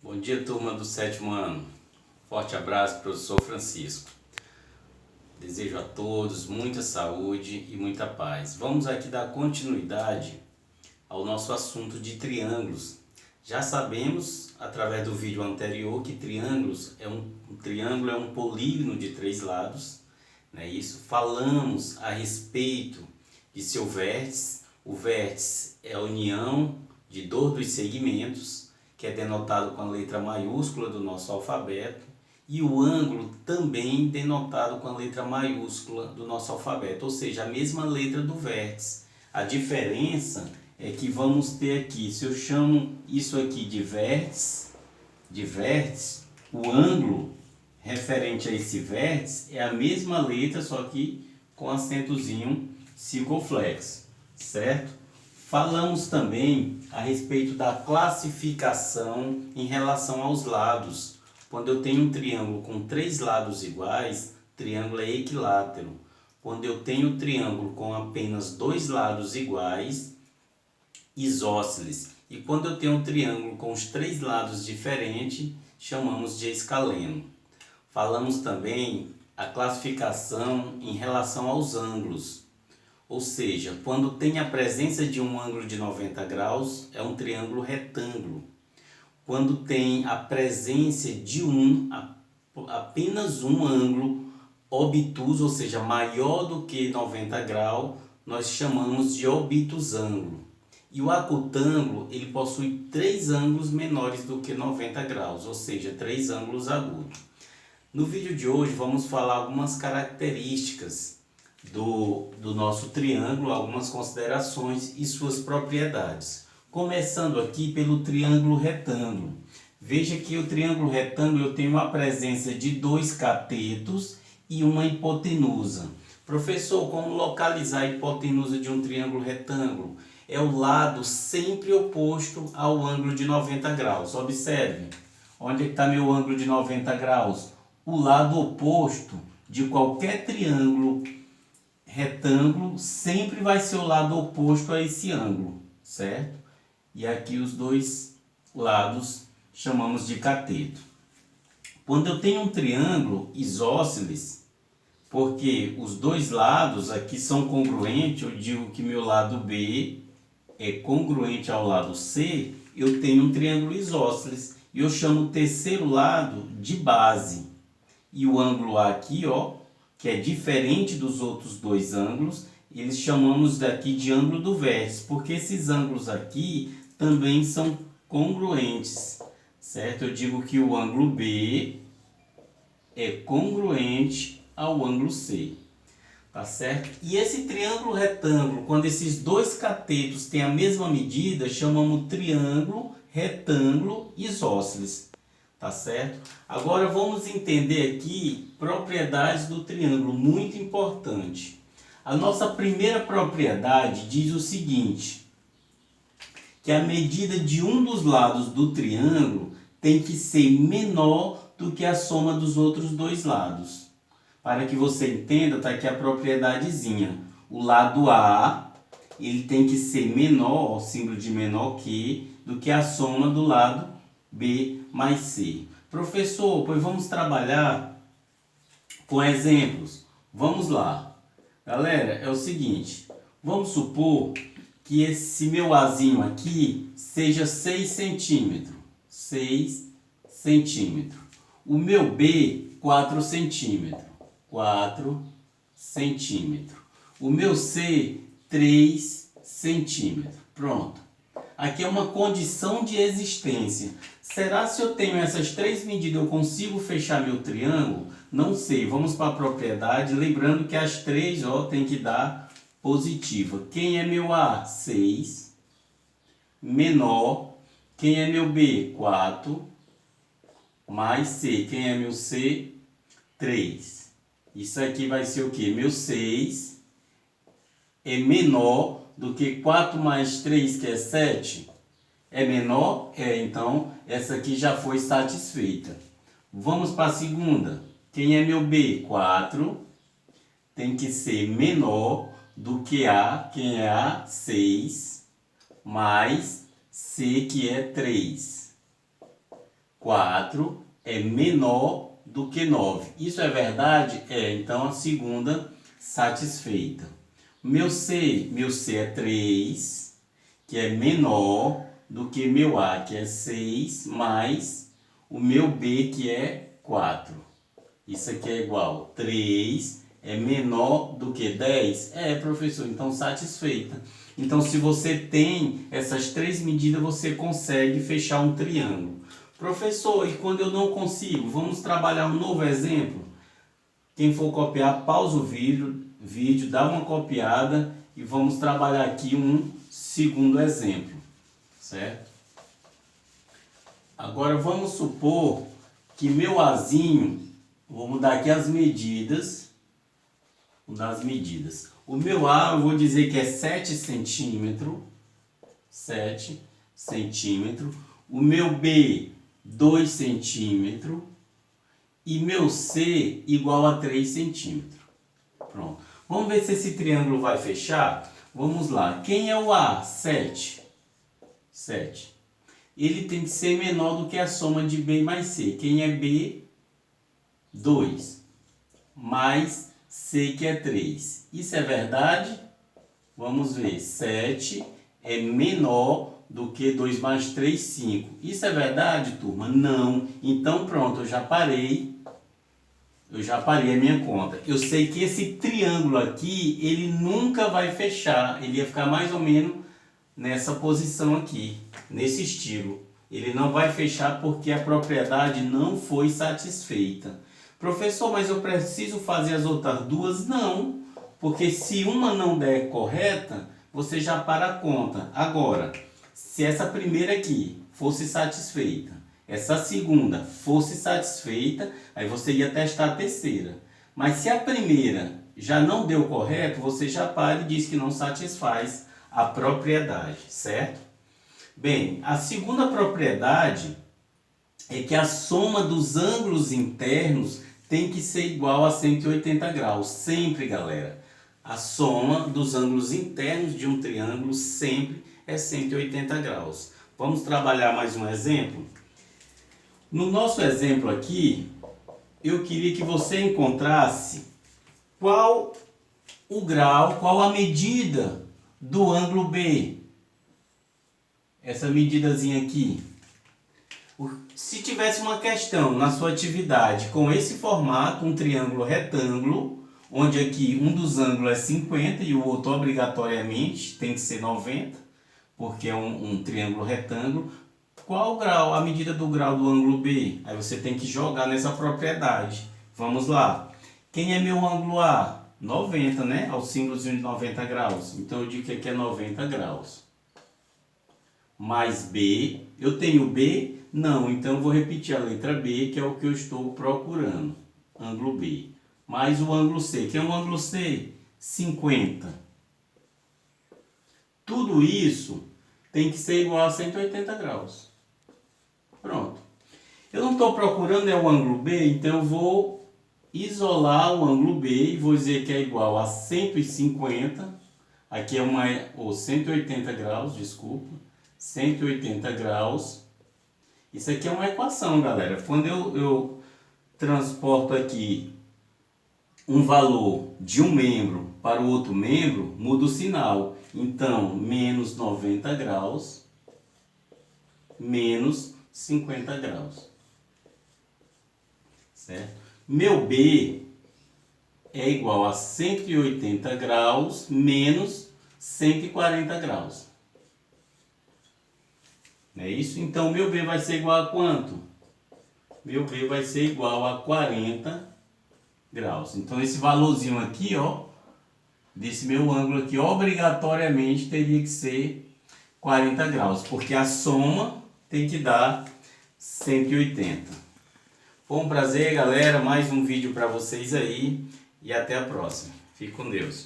Bom dia, turma do 7º ano. Forte abraço, professor Francisco. Desejo a todos muita saúde e muita paz. Vamos aqui dar continuidade ao nosso assunto de triângulos. Já sabemos, através do vídeo anterior, que triângulo é um polígono de 3 lados, não é isso? Falamos a respeito de seu vértice. O vértice é a união de dos segmentos, que é denotado com a letra maiúscula do nosso alfabeto, e o ângulo também denotado com a letra maiúscula do nosso alfabeto, ou seja, a mesma letra do vértice. A diferença é que vamos ter aqui, se eu chamo isso aqui de vértice, o ângulo referente a esse vértice é a mesma letra, só que com acentozinho circunflexo, certo? Falamos também a respeito da classificação em relação aos lados. Quando eu tenho um triângulo com 3 lados iguais, triângulo é equilátero. Quando eu tenho um triângulo com apenas 2 lados iguais, isósceles. E quando eu tenho um triângulo com os 3 lados diferentes, chamamos de escaleno. Falamos também a classificação em relação aos ângulos. Ou seja, quando tem a presença de um ângulo de 90 graus, é um triângulo retângulo. Quando tem a presença de apenas um ângulo obtuso, ou seja, maior do que 90 graus, nós chamamos de obtusângulo. E o acutângulo, ele possui 3 ângulos menores do que 90 graus, ou seja, 3 ângulos agudos. No vídeo de hoje vamos falar algumas características do nosso triângulo, algumas considerações e suas propriedades. Começando aqui pelo triângulo retângulo. Veja que o triângulo retângulo eu tenho a presença de 2 catetos e uma hipotenusa. Professor, como localizar a hipotenusa de um triângulo retângulo? É o lado sempre oposto ao ângulo de 90 graus. Observe, onde está meu ângulo de 90 graus? O lado oposto de qualquer triângulo retângulo sempre vai ser o lado oposto a esse ângulo, certo? E aqui os 2 lados chamamos de cateto. Quando eu tenho um triângulo isósceles, porque os 2 lados aqui são congruentes, eu digo que meu lado B é congruente ao lado C, eu tenho um triângulo isósceles. E eu chamo o terceiro lado de base. E o ângulo A aqui, ó, que é diferente dos outros 2 ângulos, eles chamamos daqui de ângulo do vértice, porque esses ângulos aqui também são congruentes, certo? Eu digo que o ângulo B é congruente ao ângulo C, tá certo? E esse triângulo retângulo, quando esses 2 catetos têm a mesma medida, chamamos triângulo retângulo isósceles. Tá certo? Agora vamos entender aqui propriedades do triângulo, muito importante. A nossa primeira propriedade diz o seguinte, que a medida de um dos lados do triângulo tem que ser menor do que a soma dos outros 2 lados. Para que você entenda, está aqui a propriedadezinha. O lado A, ele tem que ser menor, símbolo de menor do que a soma do lado B mais C. Professor, pois vamos trabalhar com exemplos. Vamos lá. Galera, é o seguinte. Vamos supor que esse meu Azinho aqui seja 6 centímetros. 6 centímetros. O meu B, 4 centímetros. 4 centímetros. O meu C, 3 centímetros. Pronto. Aqui é uma condição de existência. Será se eu tenho essas 3 medidas eu consigo fechar meu triângulo? Não sei. Vamos para a propriedade. Lembrando que as 3 tem que dar positiva. Quem é meu A? 6. Menor. Quem é meu B? 4. Mais C. Quem é meu C? 3. Isso aqui vai ser o quê? Meu 6 é menor do que 4 mais 3, que é 7? É menor? Então essa aqui já foi satisfeita. Vamos para a segunda. Quem é meu B? 4. Tem que ser menor do que A. Quem é A? 6. Mais C, que é 3. 4 é menor do que 9. Isso é verdade? É. Então, a segunda satisfeita. Meu C é 3, que é menor do que meu A, que é 6, mais o meu B, que é 4. Isso aqui é igual 3 é menor do que 10? É, professor, então satisfeita. Então, se você tem essas três medidas, você consegue fechar um triângulo. Professor, e quando eu não consigo? Vamos trabalhar um novo exemplo? Quem for copiar, pausa o vídeo, dá uma copiada e vamos trabalhar aqui um segundo exemplo, certo? Agora vamos supor que meu Azinho, vou mudar aqui as medidas, O meu A eu vou dizer que é 7 centímetros, 7 centímetros. O meu B, 2 centímetros. E meu C igual a 3 centímetros. Pronto. Vamos ver se esse triângulo vai fechar? Vamos lá. Quem é o A? 7. 7. Ele tem que ser menor do que a soma de B mais C. Quem é B? 2. Mais C, que é 3. Isso é verdade? Vamos ver. 7 é menor do que 2 mais 3, 5. Isso é verdade, turma? Não. Então, pronto, eu já parei a minha conta. Eu sei que esse triângulo aqui, ele nunca vai fechar. Ele ia ficar mais ou menos nessa posição aqui, nesse estilo. Ele não vai fechar porque a propriedade não foi satisfeita. Professor, mas eu preciso fazer as outras duas? Não, porque se uma não der correta, você já para a conta. Agora, se essa primeira aqui fosse satisfeita, essa segunda fosse satisfeita, aí você ia testar a terceira. Mas se a primeira já não deu correto, você já para e diz que não satisfaz a propriedade, certo? Bem, a segunda propriedade é que a soma dos ângulos internos tem que ser igual a 180 graus. Sempre, galera. A soma dos ângulos internos de um triângulo sempre é 180 graus. Vamos trabalhar mais um exemplo? No nosso exemplo aqui, eu queria que você encontrasse qual o grau, qual a medida do ângulo B. Essa medidazinha aqui. Se tivesse uma questão na sua atividade com esse formato, um triângulo retângulo, onde aqui um dos ângulos é 50 e o outro obrigatoriamente tem que ser 90, porque é um triângulo retângulo, qual o grau, a medida do grau do ângulo B? Aí você tem que jogar nessa propriedade. Vamos lá. Quem é meu ângulo A? 90, né? Ao símbolozinho de 90 graus. Então eu digo que aqui é 90 graus. Mais B. Eu tenho B? Não, então eu vou repetir a letra B, que é o que eu estou procurando. Ângulo B. Mais o ângulo C. Que é o ângulo C? 50. Tudo isso tem que ser igual a 180 graus. Pronto. Eu não estou procurando o ângulo B, então eu vou isolar o ângulo B e vou dizer que é igual a 150. Aqui é 180 graus, desculpa. 180 graus. Isso aqui é uma equação, galera. Quando eu transporto aqui um valor de um membro para o outro membro, muda o sinal. Então, menos 90 graus, menos 50 graus. Certo? Meu B é igual a 180 graus menos 140 graus. Não é isso? Então, meu B vai ser igual a quanto? Meu B vai ser igual a 40 graus. Então, esse valorzinho aqui, ó, desse meu ângulo aqui, obrigatoriamente teria que ser 40 graus, porque a soma tem que dar 180. Foi um prazer, galera, mais um vídeo para vocês aí e até a próxima. Fique com Deus.